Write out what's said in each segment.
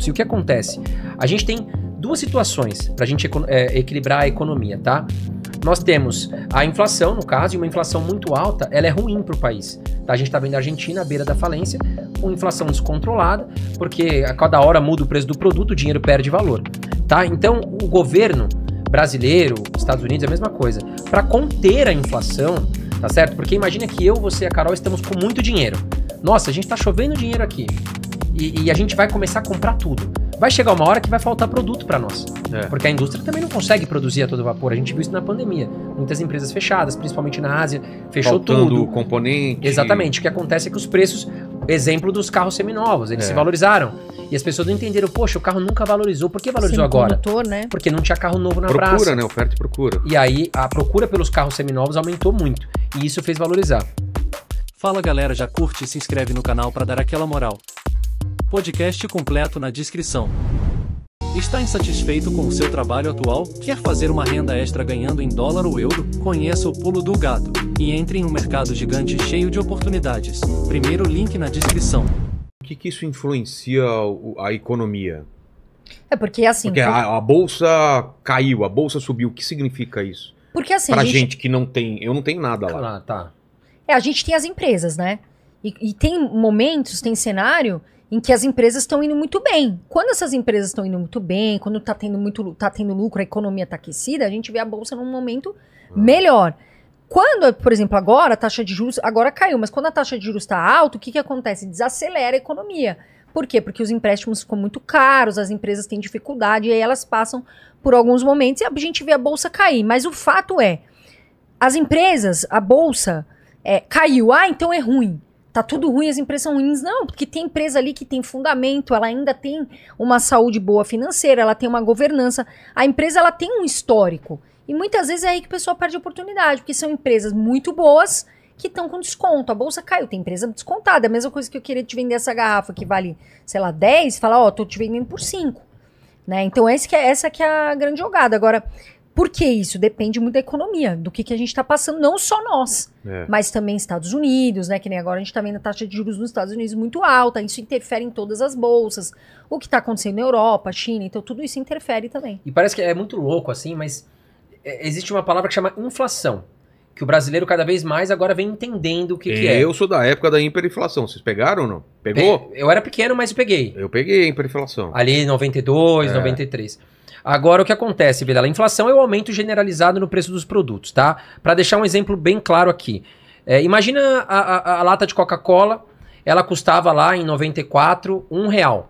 produtos. E o que acontece? A gente tem duas situações para a gente equilibrar a economia, tá? Nós temos a inflação, no caso, e uma inflação muito alta, ela é ruim para o país. Tá? A gente está vendo a Argentina à beira da falência, com inflação descontrolada, porque a cada hora muda o preço do produto, o dinheiro perde valor. Tá? Então, o governo brasileiro, Estados Unidos, é a mesma coisa. Para conter a inflação, tá certo? Porque imagina que eu, você e a Carol estamos com muito dinheiro. Nossa, a gente está chovendo dinheiro aqui. E a gente vai começar a comprar tudo. Vai chegar uma hora que vai faltar produto para nós. Porque a indústria também não consegue produzir a todo vapor. A gente viu isso na pandemia. Muitas empresas fechadas, principalmente na Ásia, fechou faltando tudo. Componente. Exatamente. O que acontece é que os preços, exemplo dos carros seminovos, eles se valorizaram. E as pessoas não entenderam, poxa, o carro nunca valorizou. Por que valorizou agora? Né? Porque não tinha carro novo na praça. Procura, né? Oferta e procura. E aí a procura pelos carros seminovos aumentou muito. E isso fez valorizar. Fala galera, já curte e se inscreve no canal para dar aquela moral. Podcast completo na descrição. Está insatisfeito com o seu trabalho atual? Quer fazer uma renda extra ganhando em dólar ou euro? Conheça o Pulo do Gato e entre em um mercado gigante cheio de oportunidades. Primeiro link na descrição. O que isso influencia a economia? É porque assim... Porque a bolsa caiu, a bolsa subiu. O que significa isso? Porque assim... Pra gente que não tem... Eu não tenho nada lá. Tá. A gente tem as empresas, né? E tem momentos, tem cenário em que as empresas estão indo muito bem. Quando essas empresas estão indo muito bem, quando tá tendo lucro, a economia tá aquecida, a gente vê a bolsa num momento melhor. Quando, por exemplo, agora a taxa de juros agora caiu, mas quando a taxa de juros está alta, o que acontece? Desacelera a economia. Por quê? Porque os empréstimos ficam muito caros, as empresas têm dificuldade, e aí elas passam por alguns momentos e a gente vê a bolsa cair. Mas o fato é, as empresas, a bolsa caiu, então é ruim. Tá tudo ruim, as empresas são ruins. Não, porque tem empresa ali que tem fundamento, ela ainda tem uma saúde boa financeira, ela tem uma governança. A empresa, ela tem um histórico. E muitas vezes é aí que o pessoal perde a oportunidade, porque são empresas muito boas que estão com desconto. A bolsa caiu, tem empresa descontada. A mesma coisa que eu queria te vender essa garrafa que vale, sei lá, 10, falar, tô te vendendo por 5. Né? Então essa que é a grande jogada. Agora, por que isso? Depende muito da economia, do que a gente está passando, não só nós, mas também Estados Unidos, né? Que nem agora a gente está vendo a taxa de juros nos Estados Unidos muito alta, isso interfere em todas as bolsas, o que está acontecendo na Europa, China, então tudo isso interfere também. E parece que é muito louco assim, mas existe uma palavra que chama inflação, que o brasileiro cada vez mais agora vem entendendo o que é. Eu sou da época da hiperinflação, vocês pegaram ou não? Pegou? Eu era pequeno, mas peguei. Eu peguei a hiperinflação. Ali em 92, 93. Agora, o que acontece, Vilela? A inflação é o aumento generalizado no preço dos produtos, tá? Para deixar um exemplo bem claro aqui. Imagina a lata de Coca-Cola, ela custava lá em 94 R$1,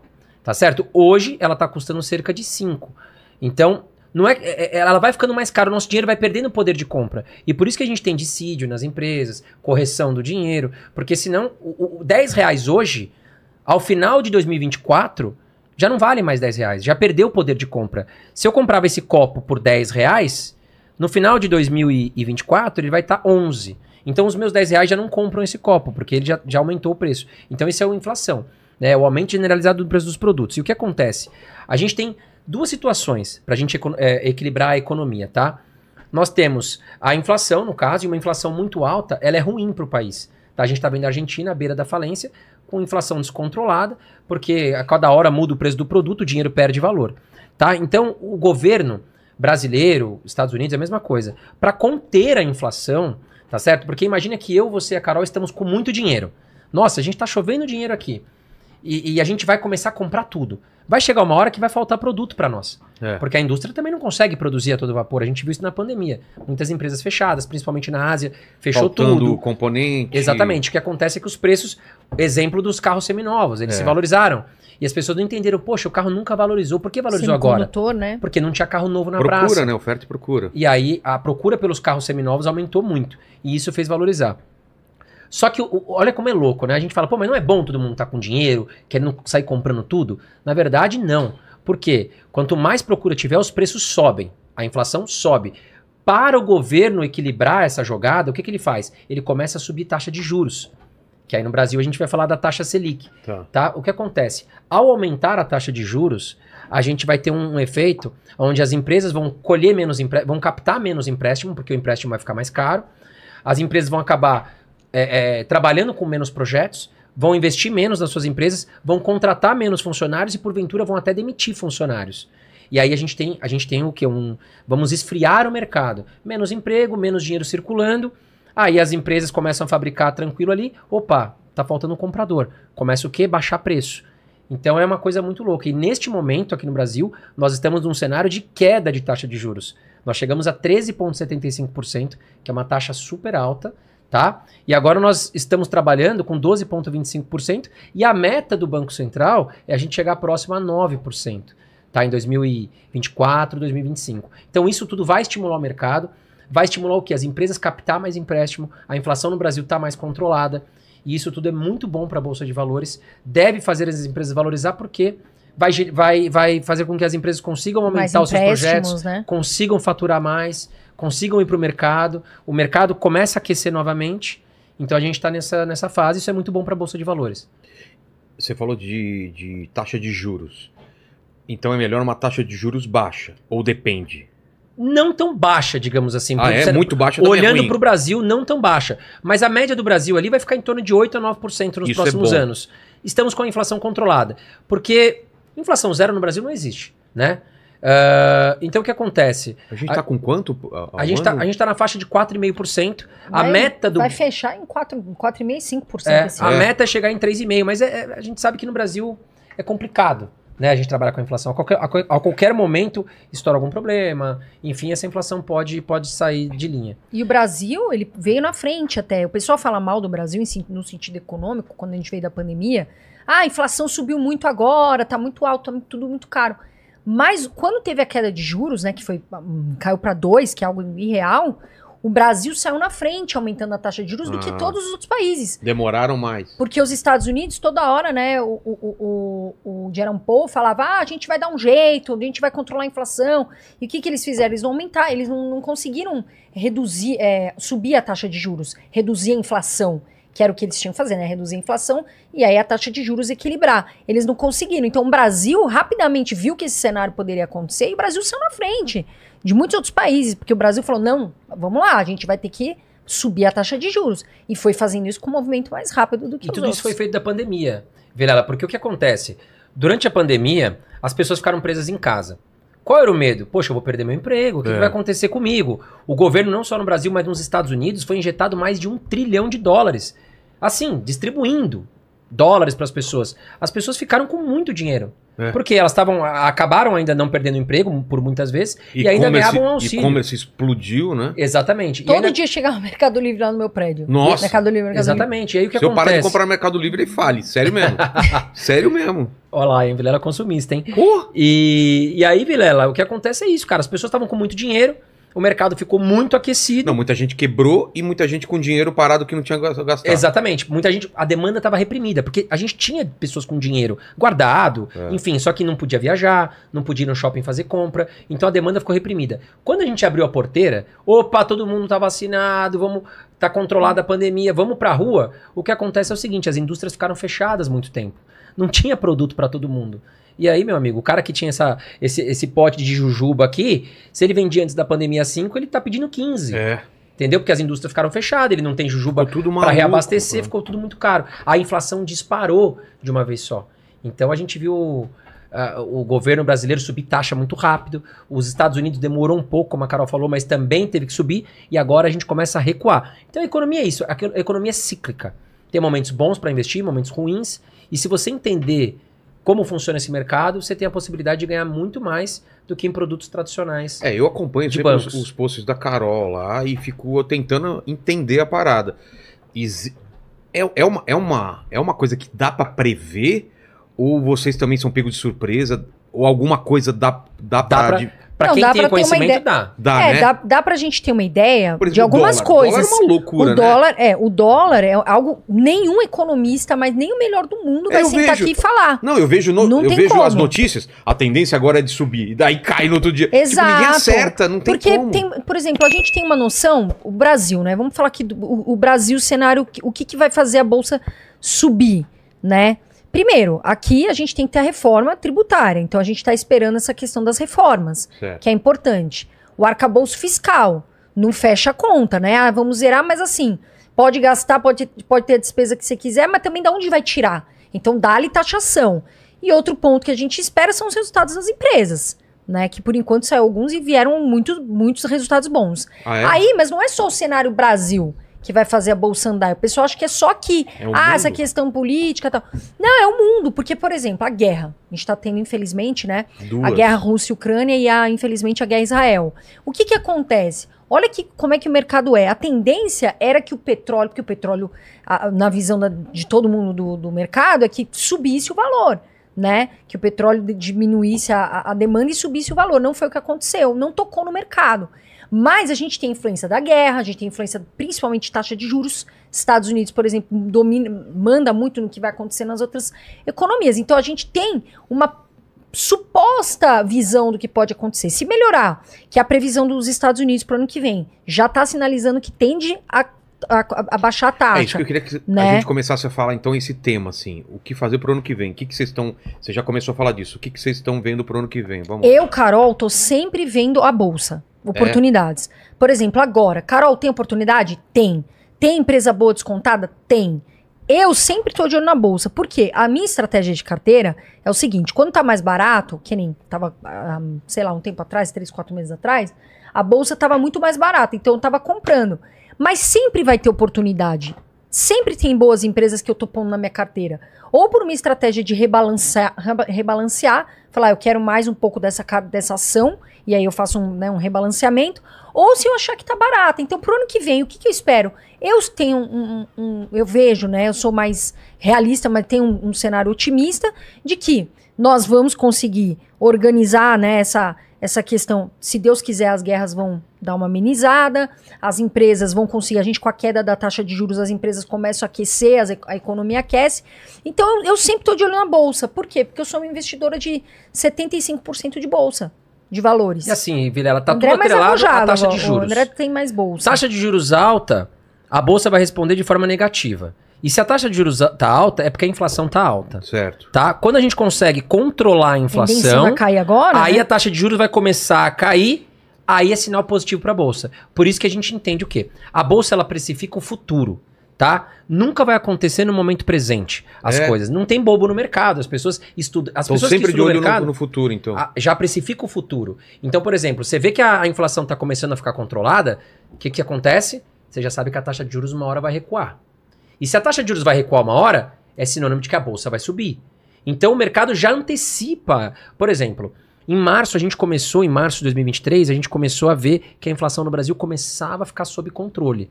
tá certo? Hoje, ela tá custando cerca de 5. Então, não ela vai ficando mais cara, o nosso dinheiro vai perdendo poder de compra. E por isso que a gente tem dissídio nas empresas, correção do dinheiro, porque senão, o R$10 hoje, ao final de 2024... já não vale mais R$10, já perdeu o poder de compra. Se eu comprava esse copo por R$10, no final de 2024 ele vai estar 11. Então os meus R$10 já não compram esse copo, porque ele já aumentou o preço. Então isso é a inflação, né? O aumento generalizado do preço dos produtos. E o que acontece? A gente tem duas situações para a gente equilibrar a economia, tá? Nós temos a inflação, no caso, e uma inflação muito alta, ela é ruim para o país. Tá? A gente está vendo a Argentina à beira da falência, com inflação descontrolada, porque a cada hora muda o preço do produto, o dinheiro perde valor. Tá? Então, o governo brasileiro, Estados Unidos, é a mesma coisa. Para conter a inflação, tá certo? Porque imagina que eu, você e a Carol estamos com muito dinheiro. Nossa, a gente está chovendo dinheiro aqui. E a gente vai começar a comprar tudo. Vai chegar uma hora que vai faltar produto para nós. Porque a indústria também não consegue produzir a todo vapor. A gente viu isso na pandemia. Muitas empresas fechadas, principalmente na Ásia, fechou faltando tudo. Componente. Exatamente. O que acontece é que os preços, exemplo dos carros seminovos, eles se valorizaram. E as pessoas não entenderam, poxa, o carro nunca valorizou. Por que valorizou agora? Né? Porque não tinha carro novo na procura, praça. Procura, né? Oferta e procura. E aí a procura pelos carros seminovos aumentou muito. E isso fez valorizar. Só que olha como é louco, né? A gente fala, pô, mas não é bom todo mundo tá com dinheiro, querendo sair comprando tudo? Na verdade, não. Por quê? Quanto mais procura tiver, os preços sobem. A inflação sobe. Para o governo equilibrar essa jogada, o que ele faz? Ele começa a subir taxa de juros. Que aí no Brasil a gente vai falar da taxa Selic. Tá? O que acontece? Ao aumentar a taxa de juros, a gente vai ter um efeito onde as empresas vão colher menos vão captar menos empréstimo, porque o empréstimo vai ficar mais caro. As empresas vão acabar trabalhando com menos projetos, vão investir menos nas suas empresas, vão contratar menos funcionários e, porventura, vão até demitir funcionários. E aí a gente tem o quê? Vamos esfriar o mercado. Menos emprego, menos dinheiro circulando. Aí as empresas começam a fabricar tranquilo ali. Opa, tá faltando um comprador. Começa o quê? Baixar preço. Então é uma coisa muito louca. E neste momento, aqui no Brasil, nós estamos num cenário de queda de taxa de juros. Nós chegamos a 13,75%, que é uma taxa super alta, tá? E agora nós estamos trabalhando com 12,25%. E a meta do Banco Central é a gente chegar próximo a 9%. Tá, em 2024, 2025. Então isso tudo vai estimular o mercado, vai estimular o quê? As empresas captar mais empréstimo, a inflação no Brasil está mais controlada, e isso tudo é muito bom para a Bolsa de Valores, deve fazer as empresas valorizar, porque vai fazer com que as empresas consigam aumentar os seus projetos, né? Consigam faturar mais, consigam ir para o mercado começa a aquecer novamente, então a gente está nessa fase, isso é muito bom para a Bolsa de Valores. Você falou de taxa de juros. Então é melhor uma taxa de juros baixa? Ou depende? Não tão baixa, digamos assim. Muito baixa. Olhando para o Brasil, não tão baixa. Mas a média do Brasil ali vai ficar em torno de 8% a 9% nos próximos anos. Estamos com a inflação controlada. Porque inflação zero no Brasil não existe, né? Então o que acontece? A gente está com quanto? A gente tá na faixa de 4,5%. A meta do... Vai fechar em 4,5%, 5%. A meta é chegar em 3,5%. Mas a gente sabe que no Brasil é complicado, né, a gente trabalha com a inflação. A qualquer momento estoura algum problema. Enfim, essa inflação pode sair de linha. E o Brasil, ele veio na frente até. O pessoal fala mal do Brasil no sentido econômico, quando a gente veio da pandemia. A inflação subiu muito agora, tá muito alto, tá tudo muito caro. Mas quando teve a queda de juros, né, que caiu para 2%, que é algo irreal, o Brasil saiu na frente, aumentando a taxa de juros do que todos os outros países. Demoraram mais. Porque os Estados Unidos, toda hora, né, o Jerome Powell falava, a gente vai dar um jeito, a gente vai controlar a inflação. E o que eles fizeram? Eles não aumentaram, eles não conseguiram reduzir, subir a taxa de juros, reduzir a inflação, que era o que eles tinham que fazer, né, reduzir a inflação e aí a taxa de juros equilibrar. Eles não conseguiram. Então o Brasil rapidamente viu que esse cenário poderia acontecer e o Brasil saiu na frente de muitos outros países, porque o Brasil falou, não, vamos lá, a gente vai ter que subir a taxa de juros. E foi fazendo isso com um movimento mais rápido do que os outros. E tudo isso foi feito da pandemia, Vilela, porque o que acontece? Durante a pandemia, as pessoas ficaram presas em casa. Qual era o medo? Poxa, eu vou perder meu emprego, o que vai acontecer comigo? O governo, não só no Brasil, mas nos Estados Unidos, foi injetado mais de $1 trilhão. Assim, distribuindo dólares para as pessoas. As pessoas ficaram com muito dinheiro. Porque elas acabaram ainda não perdendo emprego, por muitas vezes, e ainda ganhavam um auxílio. E e-commerce explodiu, né? Exatamente. Todo dia chegava o Mercado Livre lá no meu prédio. Nossa. Mercado Livre. Exatamente. E aí o que Se acontece? eu parar de comprar no Mercado Livre, ele fale. Sério mesmo. Sério mesmo. Olha lá, hein, Vilela consumista, hein? E aí, Vilela, o que acontece é isso, cara. As pessoas estavam com muito dinheiro, o mercado ficou muito aquecido. Não, muita gente quebrou e muita gente com dinheiro parado que não tinha gastado. Exatamente. Muita gente, a demanda estava reprimida, porque a gente tinha pessoas com dinheiro guardado, enfim, só que não podia viajar, não podia ir no shopping fazer compra, então a demanda ficou reprimida. Quando a gente abriu a porteira, opa, todo mundo tá vacinado, tá controlada a pandemia, vamos pra rua, o que acontece é o seguinte, as indústrias ficaram fechadas muito tempo. Não tinha produto para todo mundo. E aí, meu amigo, o cara que tinha esse pote de jujuba aqui, se ele vendia antes da pandemia 5, ele tá pedindo 15. Entendeu? Porque as indústrias ficaram fechadas, ele não tem jujuba para reabastecer, ficou tudo muito caro. A inflação disparou de uma vez só. Então a gente viu o governo brasileiro subir taxa muito rápido, os Estados Unidos demorou um pouco, como a Carol falou, mas também teve que subir, e agora a gente começa a recuar. Então a economia é isso, a economia é cíclica. Tem momentos bons para investir, momentos ruins, e se você entender como funciona esse mercado, você tem a possibilidade de ganhar muito mais do que em produtos tradicionais. Eu acompanho sempre os posts da Carol lá e fico tentando entender a parada. É uma coisa que dá para prever? Ou vocês também são pegos de surpresa? Ou alguma coisa dá para... Pra quem tem conhecimento, né? Dá pra gente ter uma ideia exemplo, de algumas coisas. O dólar é uma loucura, o dólar é algo... Nenhum economista, mas nem o melhor do mundo vai sentar aqui e falar. Não, eu vejo as notícias, a tendência agora é de subir, e daí cai no outro dia. Exato. Tipo, ninguém acerta, não tem como. Porque, por exemplo, a gente tem uma noção, o Brasil, né? Vamos falar aqui o Brasil, o cenário, o que vai fazer a Bolsa subir, né? Primeiro, aqui a gente tem que ter a reforma tributária, então a gente está esperando essa questão das reformas, que é importante. O arcabouço fiscal não fecha a conta, né? Vamos zerar, mas assim, Pode gastar, pode ter a despesa que você quiser, mas também de onde vai tirar? Então, dá-lhe taxação. E outro ponto que a gente espera são os resultados das empresas, né? Que por enquanto saiu alguns e vieram muitos resultados bons. Ah, é? Aí, mas não é só o cenário Brasil que vai fazer a bolsa andar. O pessoal acha que é só aqui. Essa questão política e tal. Não, é o mundo. Porque, por exemplo, a guerra. A gente tá tendo, infelizmente, né? A guerra Rússia e Ucrânia e, infelizmente, a guerra Israel. O que acontece? Olha como é que o mercado é. A tendência era que o petróleo, porque o petróleo, na visão de todo mundo do mercado, é que subisse o valor, né? Que o petróleo diminuísse a demanda e subisse o valor. Não foi o que aconteceu. Não tocou no mercado. Mas a gente tem influência da guerra, a gente tem influência principalmente de taxa de juros. Estados Unidos, por exemplo, manda muito no que vai acontecer nas outras economias. Então a gente tem uma suposta visão do que pode acontecer. Se melhorar, que a previsão dos Estados Unidos para o ano que vem já está sinalizando que tende a baixar a taxa. É isso que eu queria que né? a gente começasse a falar, então, esse tema, assim. O que fazer pro ano que vem? O que vocês estão... Você já começou a falar disso. O que vocês estão vendo pro ano que vem? Vamos lá. Eu, Carol, tô sempre vendo a bolsa. Oportunidades. Por exemplo, agora, Carol, tem oportunidade? Tem. Tem empresa boa descontada? Tem. Eu sempre tô de olho na bolsa. Por quê? A minha estratégia de carteira é o seguinte, quando tá mais barato, que nem tava, sei lá, um tempo atrás, 3, 4 meses atrás, a bolsa tava muito mais barata, então eu tava comprando. Mas sempre vai ter oportunidade. Sempre tem boas empresas que eu tô pondo na minha carteira. Ou por uma estratégia de rebalancear, falar, eu quero mais um pouco dessa ação, e aí eu faço um rebalanceamento, ou se eu achar que tá barata. Então, pro ano que vem, o que eu espero? Eu tenho eu vejo, né, eu sou mais realista, mas tenho um cenário otimista de que nós vamos conseguir organizar, né, essa questão, se Deus quiser, as guerras vão dar uma amenizada, as empresas vão conseguir, a gente com a queda da taxa de juros, as empresas começam a aquecer, a economia aquece. Então, eu sempre estou de olho na bolsa. Por quê? Porque eu sou uma investidora de 75% de bolsa, de valores. E assim, Vilela, tá André tudo atrelado à taxa de O juros. André tem mais bolsa. Taxa de juros alta, a bolsa vai responder de forma negativa. E se a taxa de juros tá alta, é porque a inflação tá alta. Certo. Tá? Quando a gente consegue controlar a inflação, vai cair agora, aí né? a taxa de juros vai começar a cair, aí é sinal positivo para a bolsa. Por isso que a gente entende o quê? A bolsa, ela precifica o futuro, tá? Nunca vai acontecer no momento presente as coisas. Não tem bobo no mercado, as pessoas estudam. As pessoas sempre que estudam de olho o mercado, no futuro, então. já precifica o futuro. Então, por exemplo, você vê que a inflação está começando a ficar controlada, o que acontece? Você já sabe que a taxa de juros uma hora vai recuar. E se a taxa de juros vai recuar uma hora, é sinônimo de que a bolsa vai subir. Então o mercado já antecipa. Por exemplo, em março de 2023, a gente começou a ver que a inflação no Brasil começava a ficar sob controle.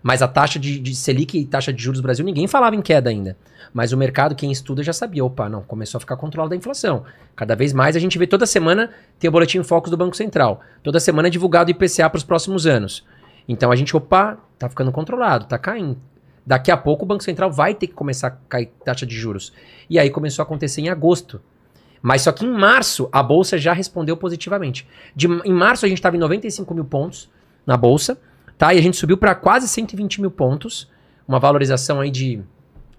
Mas a taxa de Selic e taxa de juros do Brasil, ninguém falava em queda ainda. Mas o mercado, quem estuda, já sabia. Opa, não, começou a ficar controlada a inflação. Cada vez mais a gente vê toda semana, tem o boletim Focus do Banco Central. Toda semana é divulgado o IPCA para os próximos anos. Então a gente, tá ficando controlado, tá caindo. Daqui a pouco o Banco Central vai ter que começar a cair taxa de juros. E aí começou a acontecer em agosto. Mas só que em março a Bolsa já respondeu positivamente. Em março a gente estava em 95 mil pontos na Bolsa, tá? E a gente subiu para quase 120 mil pontos, uma valorização aí de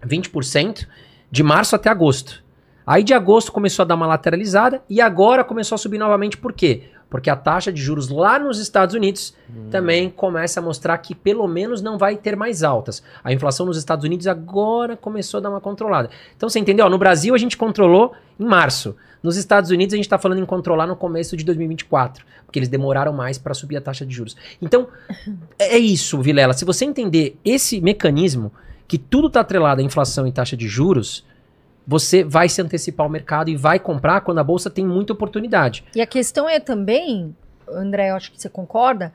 20%, de março até agosto. Aí de agosto começou a dar uma lateralizada e agora começou a subir novamente. Por quê? Porque a taxa de juros lá nos Estados Unidos também começa a mostrar que pelo menos não vai ter mais altas. A inflação nos Estados Unidos agora começou a dar uma controlada. Então você entendeu? No Brasil a gente controlou em março. Nos Estados Unidos a gente está falando em controlar no começo de 2024. Porque eles demoraram mais para subir a taxa de juros. Então é isso, Vilela. Se você entender esse mecanismo, que tudo está atrelado à inflação e taxa de juros, você vai se antecipar ao mercado e vai comprar quando a bolsa tem muita oportunidade. E a questão é também, André, eu acho que você concorda,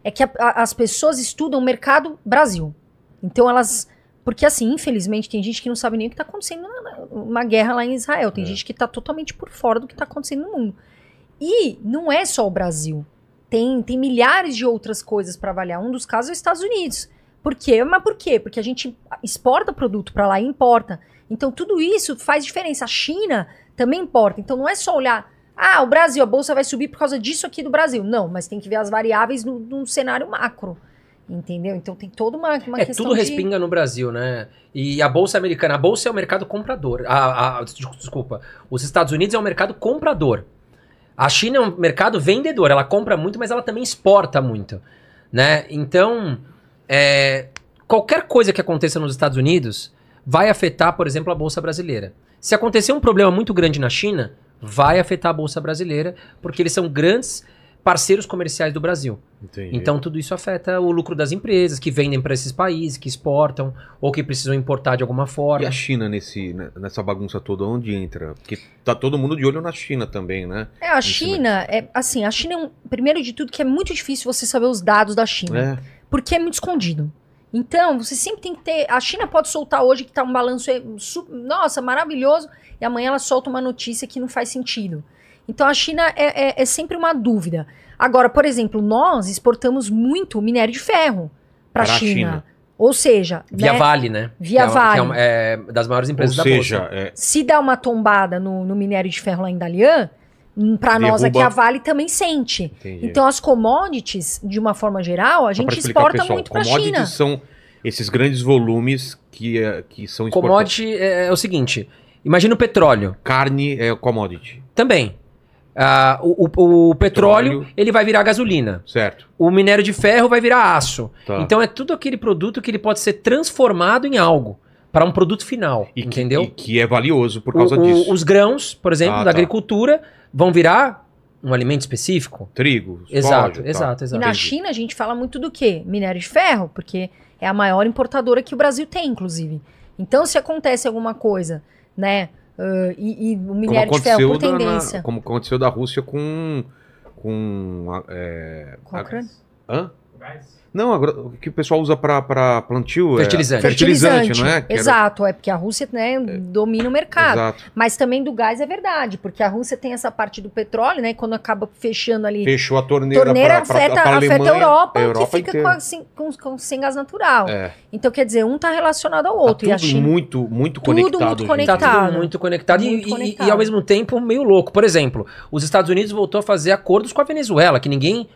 é que as pessoas estudam o mercado Brasil. Então elas... Porque assim, infelizmente, tem gente que não sabe nem o que está acontecendo numa guerra lá em Israel. Tem gente que está totalmente por fora do que está acontecendo no mundo. E não é só o Brasil. Tem milhares de outras coisas para avaliar. Um dos casos é os Estados Unidos. Por quê? Mas por quê? Porque a gente exporta produto para lá e importa. Então, tudo isso faz diferença. A China também importa. Então, não é só olhar, o Brasil, a bolsa vai subir por causa disso aqui do Brasil. Não, mas tem que ver as variáveis num cenário macro. Entendeu? Então, tem toda uma questão tudo respinga no Brasil, né? E a bolsa americana, a bolsa é o mercado comprador. Desculpa, os Estados Unidos é o mercado comprador. A China é um mercado vendedor. Ela compra muito, mas ela também exporta muito, né? Então, qualquer coisa que aconteça nos Estados Unidos vai afetar, por exemplo, a Bolsa Brasileira. Se acontecer um problema muito grande na China, vai afetar a Bolsa Brasileira, porque eles são grandes parceiros comerciais do Brasil. Entendi. Então tudo isso afeta o lucro das empresas que vendem para esses países, que exportam ou que precisam importar de alguma forma. E a China nessa bagunça toda, onde entra? Porque tá todo mundo de olho na China também, né? A China, a China é primeiro de tudo que é muito difícil você saber os dados da China, porque é muito escondido. Então, você sempre tem que ter... A China pode soltar hoje que tá um balanço, nossa, maravilhoso, e amanhã ela solta uma notícia que não faz sentido. Então, a China é sempre uma dúvida. Agora, por exemplo, nós exportamos muito minério de ferro para a China. Ou seja... Via Vale, né? Via Vale. Que é das maiores empresas da Bolsa. Se dá uma tombada no minério de ferro lá em Dalian, para nós aqui a Vale também sente. Entendi. Então, as commodities, de uma forma geral, a gente exporta muito para a China. Commodities são esses grandes volumes que são exportados. Commodity é o seguinte, imagina o petróleo. Carne é commodity. Também. O petróleo, ele vai virar gasolina. Certo. O minério de ferro vai virar aço. Tá. Então é tudo aquele produto que ele pode ser transformado em algo, para um produto final, entendeu? E que é valioso por causa disso. Os grãos, por exemplo, da agricultura, vão virar um alimento específico. Trigo, exato, soja, exato. E na China a gente fala muito do quê? Minério de ferro, porque é a maior importadora que o Brasil tem, inclusive. Então, se acontece alguma coisa, né? E o minério de ferro por tendência. Como aconteceu da Rússia com a Ucrânia? Hã? Não, o que o pessoal usa para plantio fertilizante. Fertilizante, não é? Exato, é porque a Rússia, né, domina o mercado. Exato. Mas também do gás é verdade, porque a Rússia tem essa parte do petróleo, né? Quando acaba fechando ali. Fechou a torneira afeta a Europa que fica sem gás natural. É. Então, quer dizer, um tá relacionado ao outro. Tá tudo e a China, muito conectado. Muito conectado. Tá tudo muito conectado. E ao mesmo tempo meio louco. Por exemplo, os Estados Unidos voltou a fazer acordos com a Venezuela, que ninguém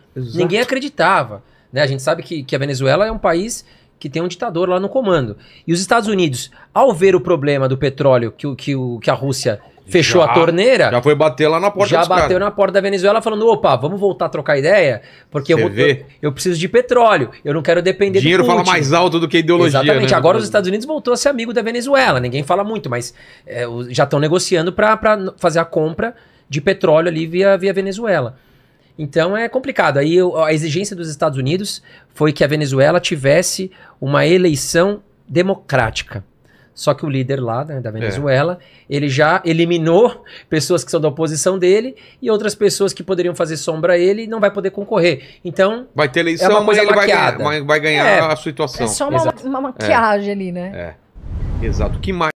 acreditava. Né? A gente sabe que a Venezuela é um país que tem um ditador lá no comando. E os Estados Unidos, ao ver o problema do petróleo que a Rússia fechou a torneira... Já foi bater lá na porta Já bateu na porta da Venezuela falando, opa, vamos voltar a trocar ideia? Porque eu preciso de petróleo, eu não quero depender Dinheiro do Putin. fala mais alto do que a ideologia. Exatamente, né? Agora os Estados Unidos voltou a ser amigo da Venezuela, ninguém fala muito, mas já estão negociando para fazer a compra de petróleo ali via Venezuela. Então é complicado. Aí a exigência dos Estados Unidos foi que a Venezuela tivesse uma eleição democrática. Só que o líder lá, né, da Venezuela, ele já eliminou pessoas que são da oposição dele e outras pessoas que poderiam fazer sombra a ele e não vai poder concorrer. Então, vai ter eleição, é uma coisa mas maquiada. vai ganhar a situação. É só uma maquiagem ali, né? Exato. O que mais